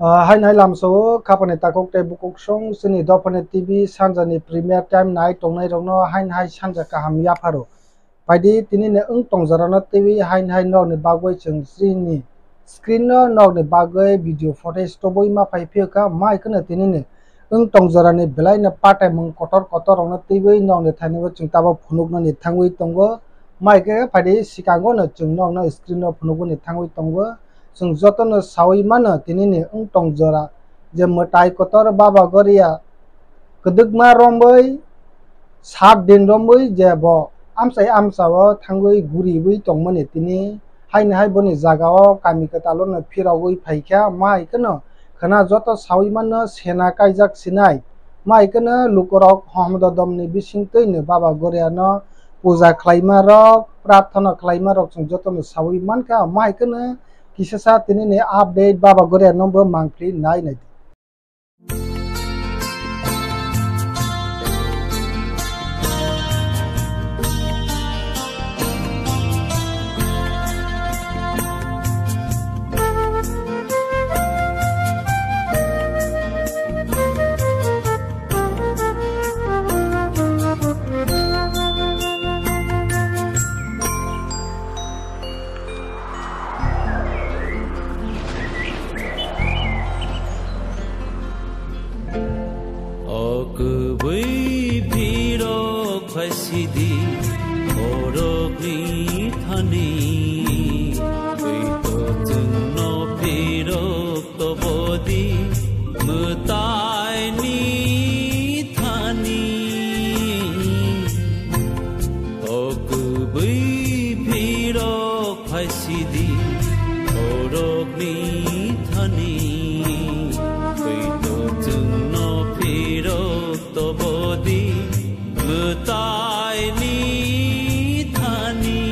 Hai nai lamso kapane takok te bukok song sini dopane TV sanjani premier time nai tongnai rongno hai sanja kaham yaparo paidi tini ne tongjarana TV hai no ne bagoi chung sini screen no ne bagoi video footage toboi ma pai pika mai kana tini ne tongjarani belai na patai mung kotor rongno TV no ne thani chung tabo phunuk no ne thangui tongo mai ke paidi sikango no chung no screen no phunuk ne thangui tongo जों जतन सावै मानो तिनिनि तंजरा जे मटाई कोतर बाबा गरिया कदगमा रंबै 7 दिन रंबै जे बो आमसाव थांगै गुरिबै तंमोनि तिनि हायनि हाय बनि जागाव कामि कतालो न फिरावै फाइख्या माइकनो खना जत सावै मानो सेना कायजाक सिनाय माइकनो लुकरक हमददमनि बिसिंतैनो बाबा गरियानो पूजा खलाइमा रक प्रार्थना खलाइमा रक जों जतन सावै मानका माइकनो kisah ini nih update baba Korea nomor mangkli naik. Fasidi orogni thani eito tunno pirok to bodi mutai ni thani okubui pirok fasidi orogni thani eito tunno pirok to bodi mutai ni thani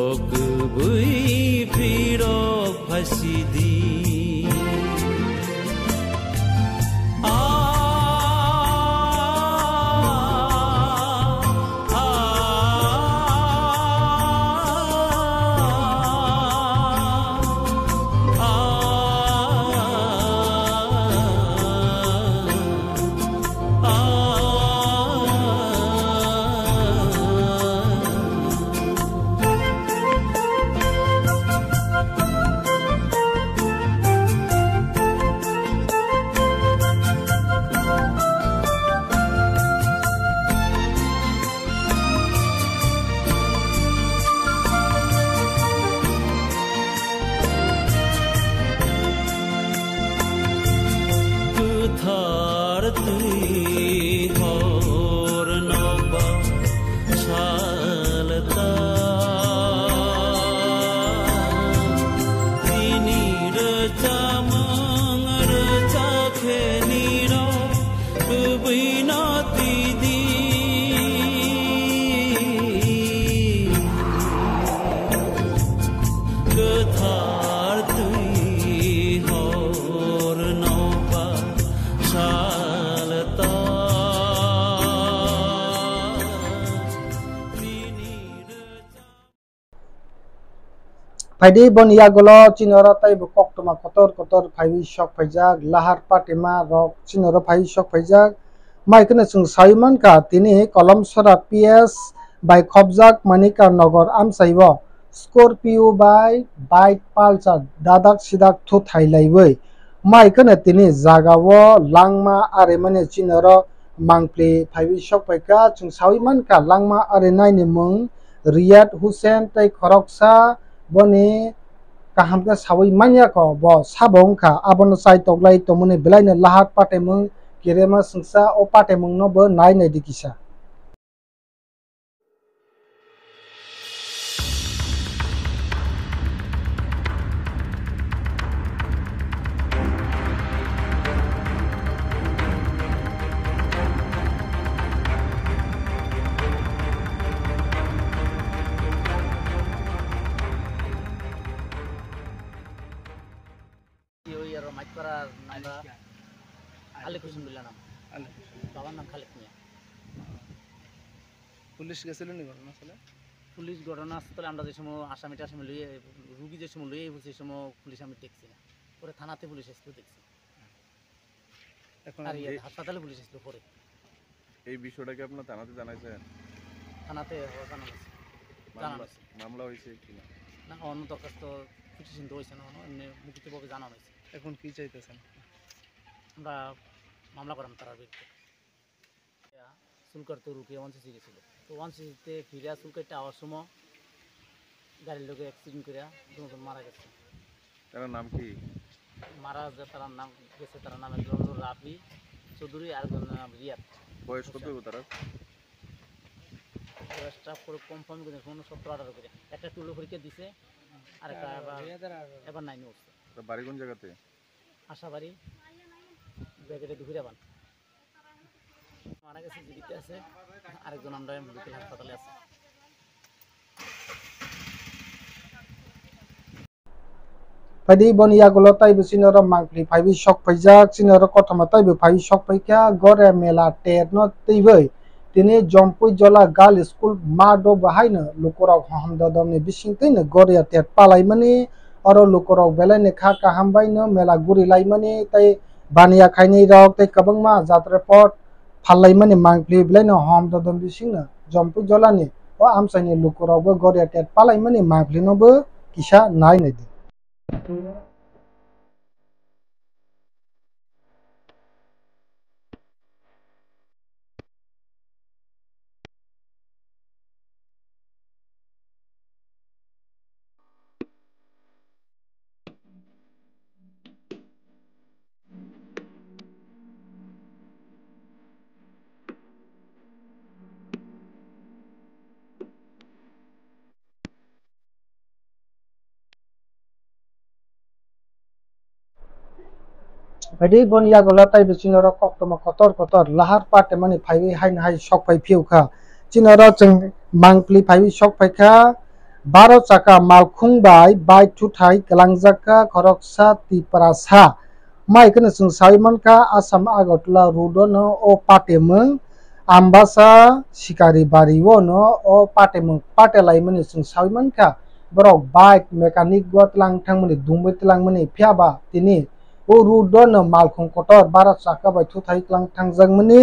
okubui pirok fasidi thar tui hor noba shalta tinir chamang racha kheniro buina tidi thar tui hor noba Paidi bonia golo cinoro tai bukok tuma kotor phaiwi sok phaijak lahar patima rok cinoro phai sok phaijak maikene chung saiman ka tini kolom sora PS by khobjak manika nogor amsaibo Scorpio by bike Pulsar dadak sidak thu thailaibai maikene tini jagawo langma aremane cinoro mangpli phaiwi sok phaika chung saiman ka langma arenai ni mung Riyad Hussein tai khoroksa boni kaham ke sawi manya ko bo sabong ka abon sai toglai tomune belai ne lahat patemung kirema sungsa o patemung no bo nai nai dikisa আলিকুসুমুল্লাহ নাম বাবার নাম খালেক মিয়া police গেছিল নি ঘটনাস্থলে police ঘটনাস্থলে আমরা যে সময় আসামি লইয়ে রুগী যে সময় লইয়ে সেই সময় পুলিশ আমি দেখছি না, পরে থানাতে পুলিশ এসে দেখছি, এখন আর হাসপাতালে পুলিশ এসে পরে এই বিষয়টাকে আপনার থানাতে জানাইছেন? থানাতে জানানো হয়েছে। মামলা হয়েছে কিনা? না, অন্য দরখাস্ত কিছু চিন্তা হয়েছে না, এমনি মুক্তিপক্ষে জানানো হয়েছে। এখন কি চাইতেছেন? আমরা মামলা করাম তার বিরুদ্ধে। চুলকার তো রুকিয়ে 1cc গেছিল, তো 1cc-তে ফিরে চুলকারটা আওয়ার সময় গাড়ির লোকে অ্যাক্সিডেন্ট করে দুজন মারা গেছে। তার নাম কি? মারা যে তার নাম গেছে, তার নাম একজন হলো রাফি চৌধুরী, আরেকজনের নাম রিয়াদ। বয়স কত হবে তারা? বয়সটা পুরো কনফার্ম করে 17-18 করে। একটা টুলো পরীক্ষা দিছে, আর একটা এবার 9 উঠছে। বাড়ি কোন জায়গাতে? আশাবাড়ি ব্যাগেটে দুপুরে বান মারা গেছে, জীবিত আছে। আরেকজন আমরা মেডিকেল হাসপাতালে আছে। Pwede bon ya gulo tayo sinoro mangpli paibi shock paijak sinoro kotama tayo paibi shock paika gore mela ter no tibai tini jompui jola gal school ma do bahai no lukorok hamda domni bising tini gore ter palai mani oro lukorok belai ne kha kahambai no mela guri lai mani tai bania khaini rok tai kabang ma jatra pot phalai mani mangpli belai no hamda dom bising no jompui jola ni o amsai ni lukorok bo gore ter palai mani mangpli no bo kisa nai nai Pwede bon ya gola tai bisinoro koktoma kotor lahar pate mani phaibi hain hai sok phai phiuka chinoro chung mangpli phaibi sok phaika 12 chaka malkhung bai bai thuthai kalangjaka khoroksa tiprasa mai kana chung saimanka Assam Agartala road no o patemung ambasa sikari bari no o patemung patelai mani chung saimanka borok bike mechanic gotlang thangmani dumbai tlang mani phiaba tini o rudon malkhung kotor 12 chaka bai thuthai klang thangjak mani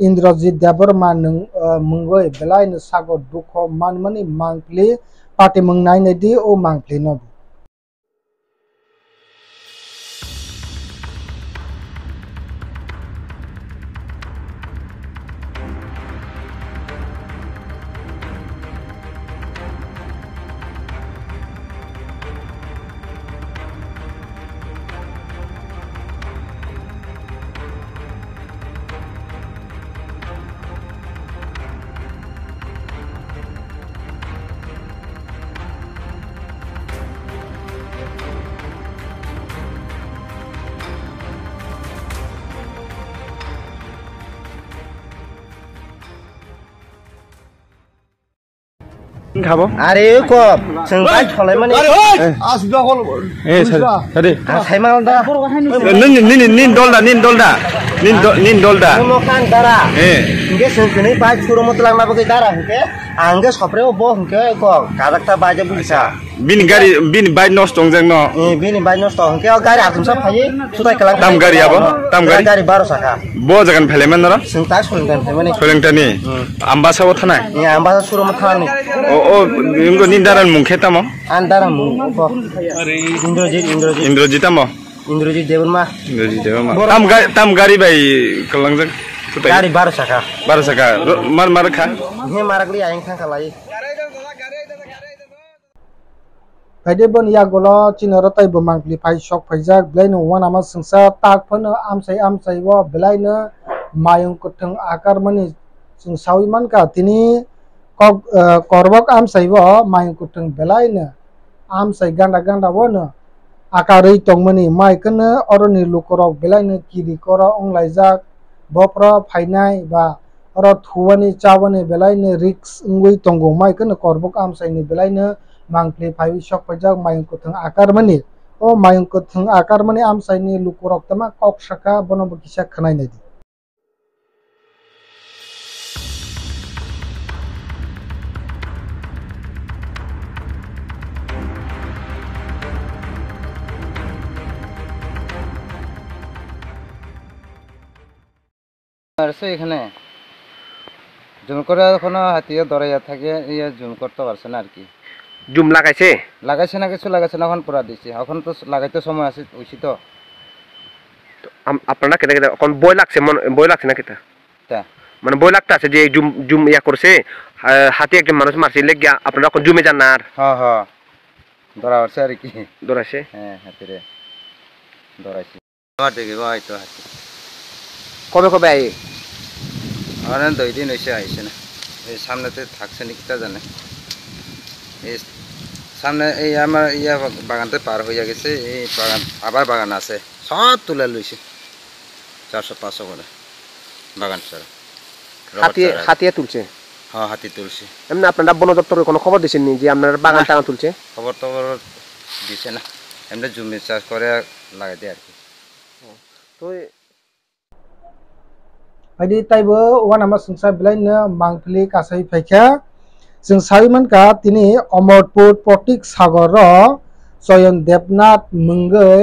Indrajit Deborma mungoi belai no sago dukho manmani mangpli patemung nai nai di o mangpli no খাবো আরে কপ সংবাদ ছলাই মানে আসবা হল এ সাদি সাইমাল দা নিন দলদা মকান দারা ইনকে সংকনি পাঁচ পুরো মত লাগনা বকে দারা হকে আঙ্গে সপ্রে ব হকে ক কাদাকটা বাজে বুইছা বিন বাই নষ্ট দংজং ন বিন বাই নষ্ট হকে গাড়ি আতুমসা ফাই সুতাই কলাং দাম গাড়ি আবো দাম গাড়ি 12 টাকা ব জাগান ফেলেমেন না সংতা সলংটান ফেলেমেন সলংটানি আম্বাসাও থানায় আম্বাসা সুরম থানানি ও ইংগো নিন্দারান মুখেতামো আন্দারা মু ইন্দ্রজিত আমো Indrajit Deborma tam gari bai kalangjak gari 12 saka mar kha he marakli aing khang kalai Pwede bon ya golo chinoro tai bo mangpli phai sok phaijak blai no wan ama sungsa tak phono amsai wo blai no mayung kuthung akar mani sungsawi manka tini korbok amsai wo mayung kuthung blai no amsai ganda wo no akarei tongmani mai kana oroni lukorok belai no kiri kora onglajak bopra phainai ba oro thuwani chawani belai no risk ngui tongo mai kana korbok amsai ni belai no mangpli phai sok pajak mayung kuthung akar mani o mayung kuthung akar mani amsai ni lukorok tama kok saka bono bukisa khanai nai আর এখানে zoom করে এখনো হাতিয়ে দরাইয়া থাকে ইয়ে zoom করতে পারছে না আর কি জুম লাগাইছে না কিছু লাগাইছে না এখন পুরা দিছে এখন তো লাগাইতে সময় আছে ওইছি তো আপনারা কেটে কেটে এখন বই লাগছে না কেটা তা মানে বই লাগতে আছে যে জুম জুম ইয়া করছে হাতি একজন মানুষ মারছে লেগে আপনারা এখন জুমে যান না আর হ্যাঁ ধরা হচ্ছে আর কি দৌড়াইছে হ্যাঁ হাতিরে ধরাইছি আমার দেখি ভাই তো হাতি কবে আই আমার 2 দিন হয়েছে আইছে না এই সামনেতে থাকছে নাকি তা জানে এই সামনে এই আমার ইয়া বাগানতে পার হইয়া গেছে এই বাগান আবার বাগান আছে সব তুলে লইছে 400-500 করে বাগান ছাড়া হাতিয়া তুলছে হ্যাঁ হাতি তুলছে এমনি আপনারা বন দপ্তরে কোনো খবর দিছেন নি যে আপনার বাগান টানা তুলছে খবর তো দিছে না এমনি জমি চাষ করে লাগাই দেয় আর কি তো बायदि ताइबो वानामा संसा बिलाइनो मांगफिलि कासाइ फाइखा जों साविमानका तिनि अमरपुर प्रतीक सागर चयन देबनाथ मंगै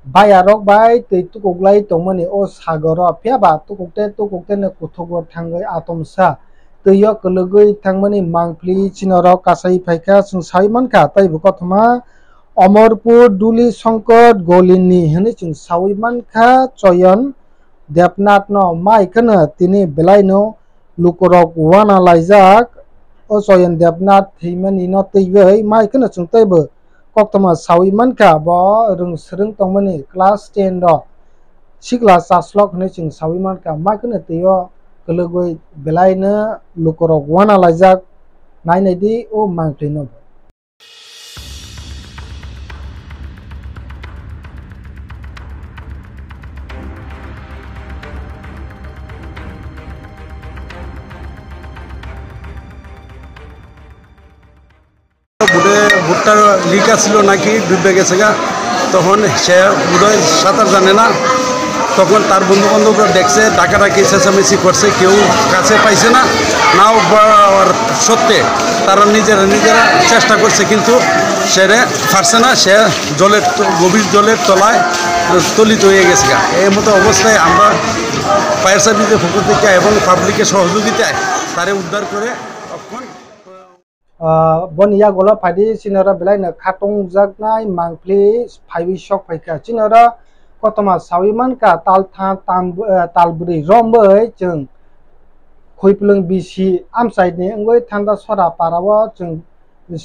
बायारक बाय तै तुकुगलाय तंमनि ओ सागर फियाबा तुकुकते ने कुथुगो थांगै आतमसा तैयो कलगै थांमनि मांगफिलि चिनर कासाइ फाइखा जों साविमानका ताइबो कथमा अमरपुर दुली संकट गलिनि हनि जों साविमानका चयन Debnath no maikana tini belaino lukorok wana laijak o soyen debnath thimani no teibai maikana chungtaibo koktoma sawi manka bo rung srung tongmani class 10 ro sikla chaslok hne chung sawi manka maikana teyo kelogoi belaino lukorok wana laijak nainadi o mangtino বুড়ে ভুট্টার leak আসছিল নাকি ডুবে গেছে গা তখন সে বুড়োয় সাঁতার জানে না তখন তার বন্ধু বান্ধবরা দেখছে ডাকাডাকি চেঁচামেচি করছে কেউ কাছে পাইছে না নাও সত্যি তারা নিজেরা চেষ্টা করছে কিন্তু সে পারছে না সে গভীর জলের তলায় তলিত হয়ে গেছে গা এই মতো অবস্থায় আমরা ফায়ার সার্ভিসের পক্ষ থেকে এবং পাবলিকের সহযোগিতায় তারে উদ্ধার করে boniya gola phadi sinara belaina khatong jaknai mangpli phaiwi sok phaika sinara kotoma sawiman ka talburi rombai chung khoiplung bisi amsai ni ngoi thanda sora parawa chung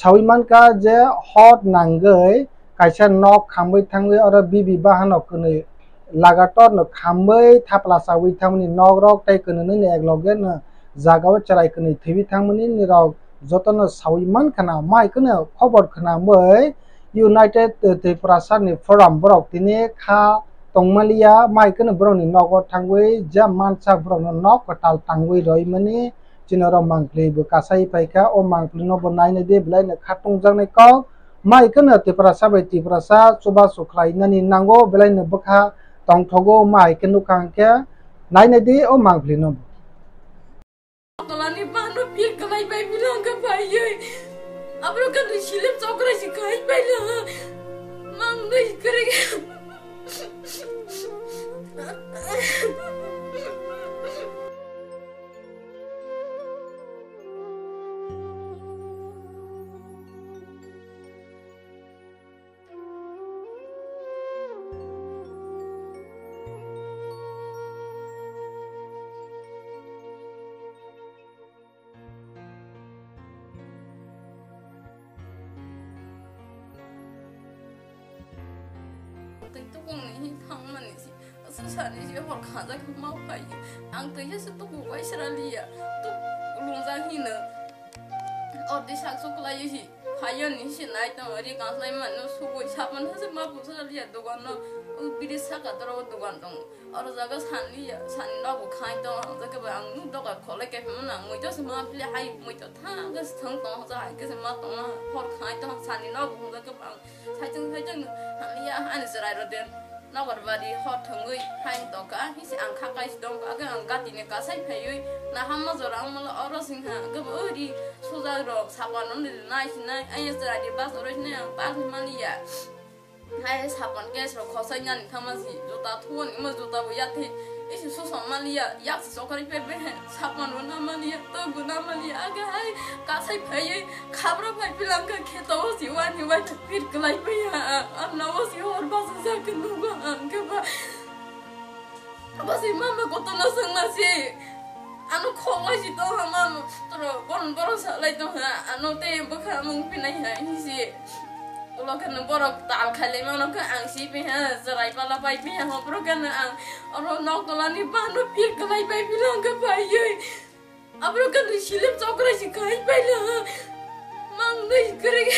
sawiman ka je hot nangai kaisa nok khambai thangai ora bibi bahanok kene lagator no khambai thapla sawi thamni nok rok tai kene ne ekloge na jagawa charai kene thibi thangmani ni rok যতন সাউইমান খানা মাইকনে খবর খানা মই United ত্রিপুরাসানি forum Brock তিনি খা তংমালিয়া মাইকনে ব্রনি নগর থাঙ্গুই যা মানসা ব্রন knock কটাল থাঙ্গুই রইমানি চিনর মাংপ্লি বো কাসাই পাইকা ও মাংপ্লি নব নাইনে দে ব্লাইনে খাটং জাংনে ক মাইকনে ত্রিপুরাসা বাই ত্রিপুরাসা সুবা সুख्लाइनानि नांगो ब्लाइने बखा तंथगो माइकनु कांके नाइने दे ओ मांप्ली नब Kalani pano pil kalai bai bilang ke bai ye. Abro kan silem cokra si kai bai la. Mang dei kere. Tôi cũng nghĩ thằng mình thì sự sản thì họ khá ra không mau phải ăn tới hết tôi cũng quay ra đi à tôi luôn ra khi nữa ở đây sáng sớm lại gì phải ăn những chuyện này tao ở đây càng lại mà nó số buổi sáng mình hết mà bữa sau đi đồ ăn nó bị đi sáng cả tao đồ ăn tao ở đó cái sản đó cũng khai tao ra cái bữa ăn lúc đó cái khó lại cái mà nào người cho xem mà bị hay người cho tha cái thằng tao ra cái xem mà tao họ khai tao sản nó cũng ra cái bữa thấy chừng anh anh sẽ lại rồi đến nó vật vào đi họ thường người hay tao cả khi sẽ ăn khác cái đông cả cái ăn cá thì cá say phải ơi là ham mà giờ ăn mà là ở đó sinh hạ cái bữa đi số ra rồi sao còn nó đi này xin này anh sẽ lại đi bắt rồi này bắt thì mà đi à hay sao còn cái số khó say nhanh tham mà gì chúng ta thua nhưng mà chúng ta bây giờ thì Isi susah malia, yak sokari pepe, sapan wana malia, to guna malia, agak hai kasai paye, kabra paye bilang ke kita wasi wani wani pir kelai paye, amna wasi hor basa sakit nunggu angke ba, basi mama kota nasang nasi, anu kolai si to mama, terus boron salai to anu teh bukan mungkin aja ini sih. Kalau kan borok tal kali mana kan angsi pihak zerai pala pai pihak ngobrol kan orang nak tolan ni panu pihak kelai pai bilang ke pai ye, abro kan silim cokra si kai pai lah, mang ni kering.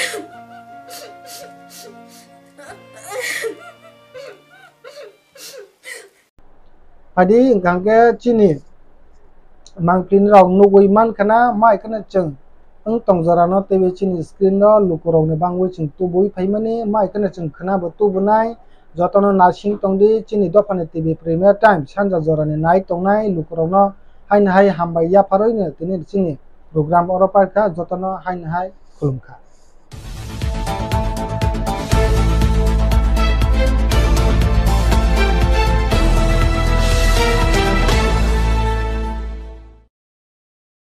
Padi engkang ke cini, mang pin rong nugui man kana mai kana ceng. Ang tong jarano TV chini screen no lukurong ne bangwe ching tubui phaimani mai kana ching khana bo tubunai jotono nasing tongdi chini dofane TV Premier Time sanja jorani nai tongnai lukurong no hain hai hambai ya pharoi ne tini chini program oro parkha jotono hain hai khulumkha.